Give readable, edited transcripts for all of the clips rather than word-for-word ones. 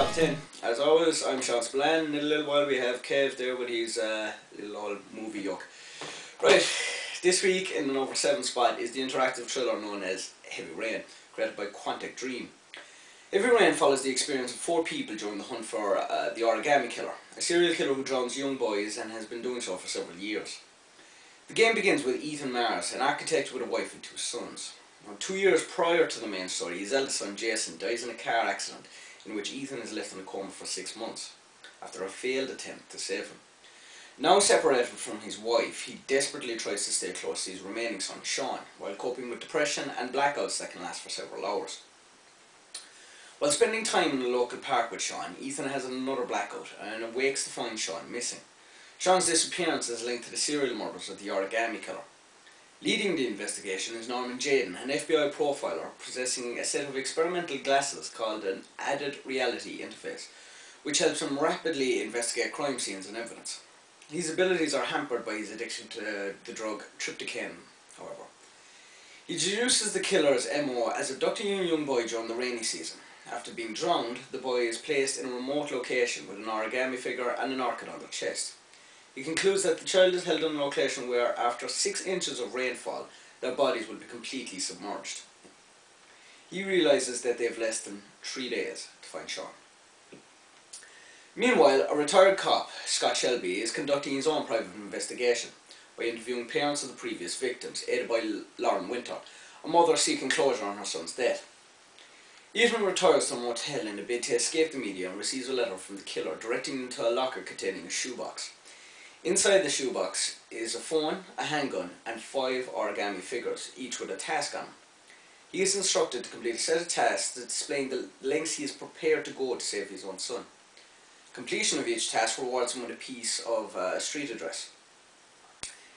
Top 10. As always, I'm Sean Spillane, and in a little while we have Kev there with his little old movie yuck. Right, this week in the number 7 spot is the interactive thriller known as Heavy Rain, created by Quantic Dream. Heavy Rain follows the experience of 4 people during the hunt for the origami killer, a serial killer who drowns young boys and has been doing so for several years. The game begins with Ethan Mars, an architect with a wife and 2 sons. Now, 2 years prior to the main story, his eldest son Jason dies in a car accident in which Ethan is left in a coma for 6 months, after a failed attempt to save him. Now separated from his wife, he desperately tries to stay close to his remaining son, Sean, while coping with depression and blackouts that can last for several hours. While spending time in the local park with Sean, Ethan has another blackout and awakes to find Sean missing. Sean's disappearance is linked to the serial murders of the origami killer. Leading the investigation is Norman Jaden, an FBI profiler possessing a set of experimental glasses called an added reality interface, which helps him rapidly investigate crime scenes and evidence. His abilities are hampered by his addiction to the drug tryptophan, however. He deduces the killer's MO as abducting a young boy during the rainy season. After being drowned, the boy is placed in a remote location with an origami figure and an orchid on their chest. He concludes that the child is held in a location where, after 6 inches of rainfall, their bodies will be completely submerged. He realises that they have less than 3 days to find Sean. Meanwhile, a retired cop, Scott Shelby, is conducting his own private investigation by interviewing parents of the previous victims, aided by Lauren Winter, a mother seeking closure on her son's death. Ethan retires to a motel in a bid to escape the media and receives a letter from the killer directing him to a locker containing a shoebox. Inside the shoebox is a phone, a handgun, and 5 origami figures, each with a task on them. He is instructed to complete a set of tasks that display the lengths he is prepared to go to save his own son. Completion of each task rewards him with a piece of street address.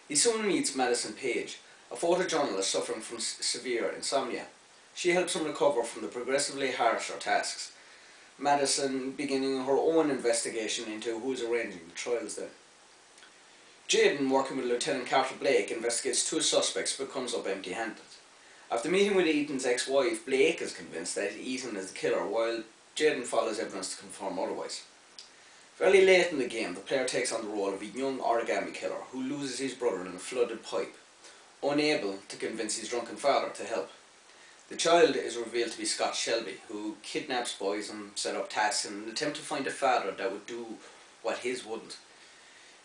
He soon meets Madison Page, a photojournalist suffering from severe insomnia. She helps him recover from the progressively harsher tasks, Madison beginning her own investigation into who is arranging the trials then. Jaden, working with Lieutenant Carter Blake, investigates 2 suspects but comes up empty-handed. After meeting with Ethan's ex-wife, Blake is convinced that Ethan is the killer, while Jaden follows evidence to confirm otherwise. Fairly late in the game, the player takes on the role of a young origami killer who loses his brother in a flooded pipe, unable to convince his drunken father to help. The child is revealed to be Scott Shelby, who kidnaps boys and set up tasks in an attempt to find a father that would do what his wouldn't.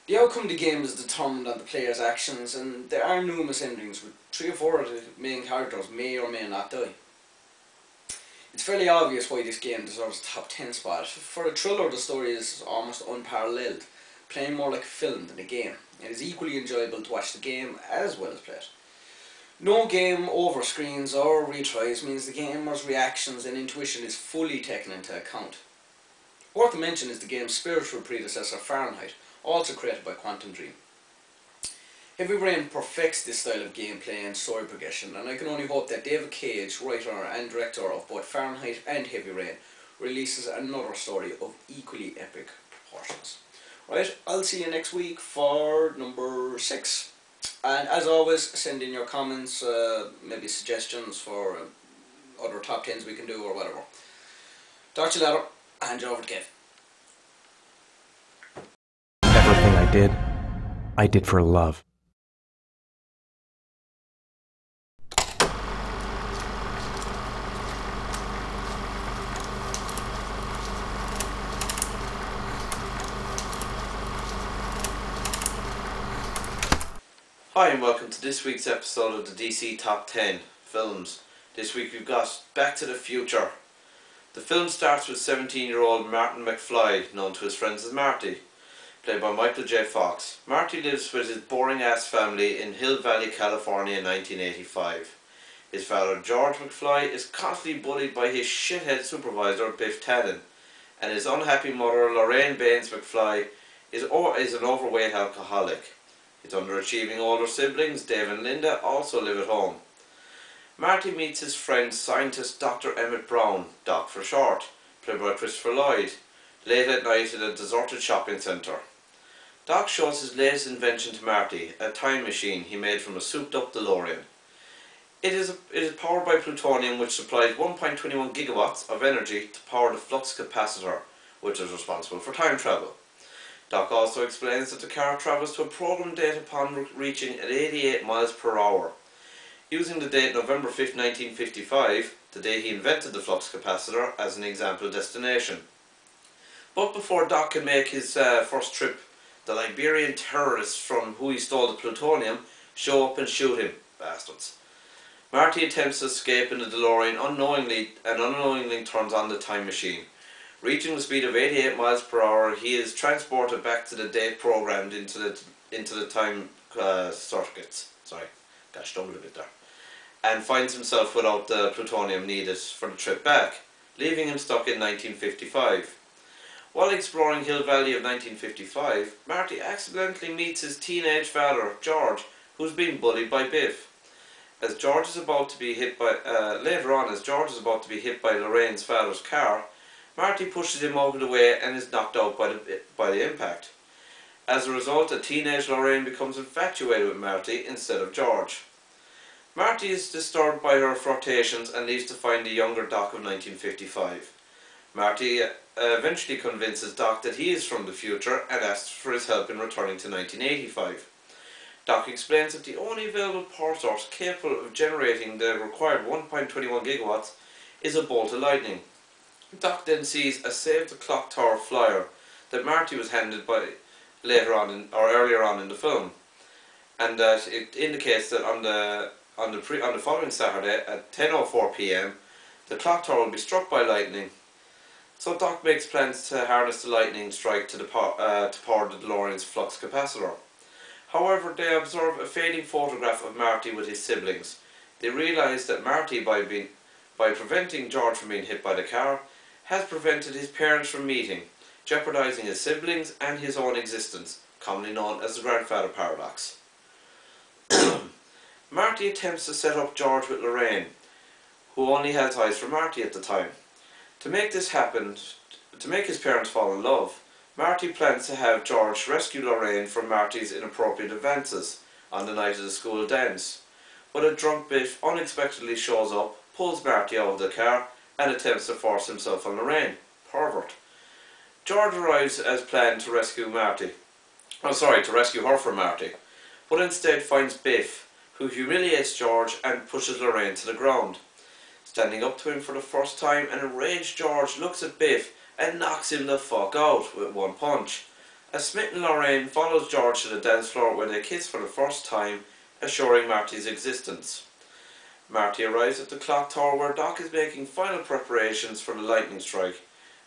The outcome of the game is determined on the player's actions, and there are numerous endings with 3 or 4 of the main characters may or may not die. It's fairly obvious why this game deserves a top 10 spot. For a thriller, the story is almost unparalleled, playing more like a film than a game. It is equally enjoyable to watch the game as well as play it. No game over screens or retries means the gamer's reactions and intuition is fully taken into account. Worth a mention is the game's spiritual predecessor Fahrenheit, also created by Quantum Dream. Heavy Rain perfects this style of gameplay and story progression, and I can only hope that David Cage, writer and director of both Fahrenheit and Heavy Rain, releases another story of equally epic proportions. Right, I'll see you next week for number 6. And as always, send in your comments, maybe suggestions for other top 10s we can do or whatever. Talk to you later. Hand you over to Kev. Everything I did for love. Hi and welcome to this week's episode of the DC Top 10 Films. This week we've got Back to the Future. The film starts with 17-year-old Martin McFly, known to his friends as Marty, played by Michael J. Fox. Marty lives with his boring-ass family in Hill Valley, California in 1985. His father, George McFly, is constantly bullied by his shithead supervisor, Biff Tannen, and his unhappy mother, Lorraine Baines McFly, is an overweight alcoholic. His underachieving older siblings, Dave and Linda, also live at home. Marty meets his friend scientist Dr. Emmett Brown, Doc for short, played by Christopher Lloyd, late at night in a deserted shopping centre. Doc shows his latest invention to Marty, a time machine he made from a souped up DeLorean. It is powered by plutonium, which supplies 1.21 gigawatts of energy to power the flux capacitor, which is responsible for time travel. Doc also explains that the car travels to a programmed date upon reaching at 88 miles per hour. Using the date November 5th, 1955, the day he invented the flux capacitor, as an example destination. But before Doc can make his first trip, the Liberian terrorists from who he stole the plutonium show up and shoot him. Bastards. Marty attempts to escape in the DeLorean unknowingly turns on the time machine. Reaching the speed of 88 miles per hour, he is transported back to the date programmed into the time circuits. Sorry, got stumbled a bit there. And finds himself without the plutonium needed for the trip back, leaving him stuck in 1955. While exploring Hill Valley of 1955, Marty accidentally meets his teenage father, George, who's been bullied by Biff. As George is about to be hit by Lorraine's father's car, Marty pushes him out of the way and is knocked out by the impact. As a result, a teenage Lorraine becomes infatuated with Marty instead of George. Marty is disturbed by her flirtations and leaves to find the younger Doc of 1955. Marty eventually convinces Doc that he is from the future and asks for his help in returning to 1985. Doc explains that the only available power source capable of generating the required 1.21 gigawatts is a bolt of lightning. Doc then sees a Save the Clock Tower flyer that Marty was handed by earlier on in the film, and that it indicates that on the following Saturday at 10:04 p.m. the clock tower will be struck by lightning. So Doc makes plans to harness the lightning strike to power the DeLorean's flux capacitor. However, they observe a fading photograph of Marty with his siblings. They realise that Marty, by preventing George from being hit by the car, has prevented his parents from meeting, jeopardising his siblings and his own existence, commonly known as the grandfather paradox. Marty attempts to set up George with Lorraine, who only has eyes for Marty at the time. To make this happen, to make his parents fall in love, Marty plans to have George rescue Lorraine from Marty's inappropriate advances on the night of the school dance. But a drunk Biff unexpectedly shows up, pulls Marty out of the car, and attempts to force himself on Lorraine. Pervert. George arrives as planned to rescue her from Marty, but instead finds Biff, who humiliates George and pushes Lorraine to the ground. Standing up to him for the first time, an enraged George looks at Biff and knocks him the fuck out with one punch. A smitten Lorraine follows George to the dance floor where they kiss for the first time, assuring Marty's existence. Marty arrives at the clock tower where Doc is making final preparations for the lightning strike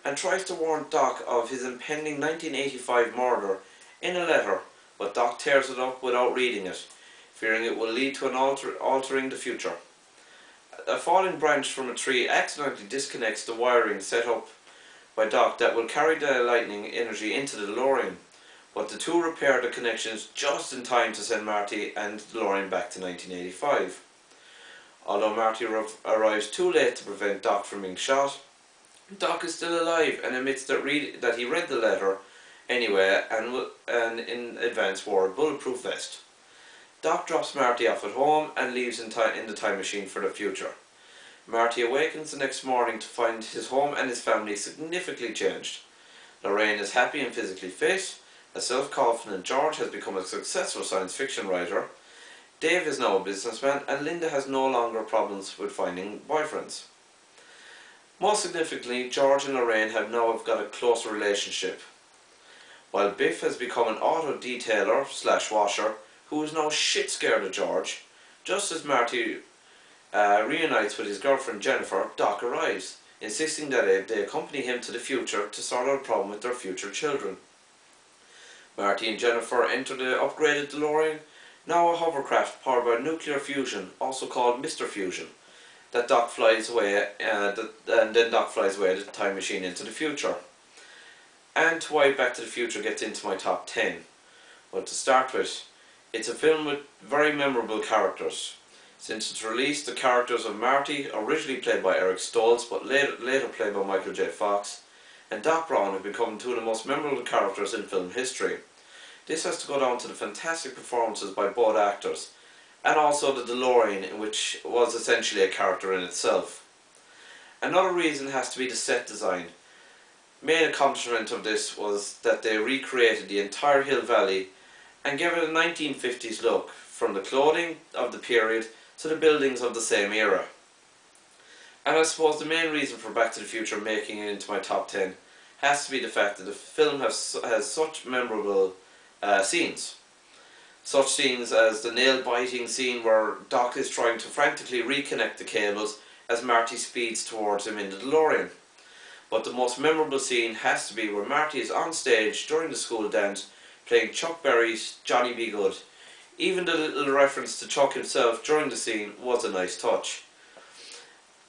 and tries to warn Doc of his impending 1985 murder in a letter, but Doc tears it up without reading it, fearing it will lead to an altering the future. A falling branch from a tree accidentally disconnects the wiring set up by Doc that will carry the lightning energy into the DeLorean, but the two repair the connections just in time to send Marty and the DeLorean back to 1985. Although Marty arrives too late to prevent Doc from being shot, Doc is still alive and admits that he read the letter anyway and in advance wore a bulletproof vest. Doc drops Marty off at home and leaves in the time machine for the future. Marty awakens the next morning to find his home and his family significantly changed. Lorraine is happy and physically fit, a self-confident George has become a successful science fiction writer, Dave is now a businessman, and Linda has no longer problems with finding boyfriends. Most significantly, George and Lorraine have now got a closer relationship. While Biff has become an auto detailer / washer who is now shit scared of George, just as Marty reunites with his girlfriend Jennifer, Doc arrives, insisting that they accompany him to the future to sort out a problem with their future children. Marty and Jennifer enter the upgraded DeLorean, now a hovercraft powered by nuclear fusion, also called Mr. Fusion, that Doc flies away, and then Doc flies away the time machine into the future. And why Back to the Future gets into my top 10. Well, to start with, it's a film with very memorable characters. Since its release, the characters of Marty, originally played by Eric Stoltz but later played by Michael J. Fox, and Doc Brown have become two of the most memorable characters in film history. This has to go down to the fantastic performances by both actors, and also the DeLorean, which was essentially a character in itself. Another reason has to be the set design. Main accomplishment of this was that they recreated the entire Hill Valley and gave it a 1950s look, from the clothing of the period to the buildings of the same era. And I suppose the main reason for Back to the Future making it into my top 10 has to be the fact that the film has such memorable scenes. Such scenes as the nail-biting scene where Doc is trying to frantically reconnect the cables as Marty speeds towards him in the DeLorean. But the most memorable scene has to be where Marty is on stage during the school dance playing Chuck Berry's Johnny B. Good. Even the little reference to Chuck himself during the scene was a nice touch.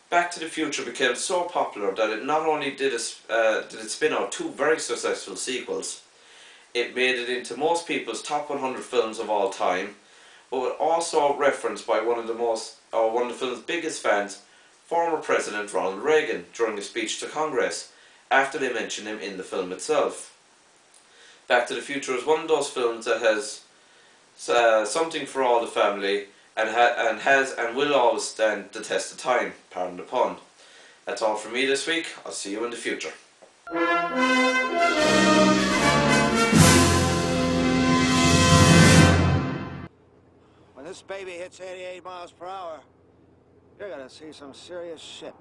Back to the Future became so popular that it not only did it spin out two very successful sequels, it made it into most people's top 100 films of all time, but was also referenced by one of the film's biggest fans, former President Ronald Reagan, during a speech to Congress, after they mentioned him in the film itself. Back to the Future is one of those films that has something for all the family, and has and will always stand the test of time, pardon the pun. That's all from me this week. I'll see you in the future. When this baby hits 88 miles per hour, you're gonna see some serious shit.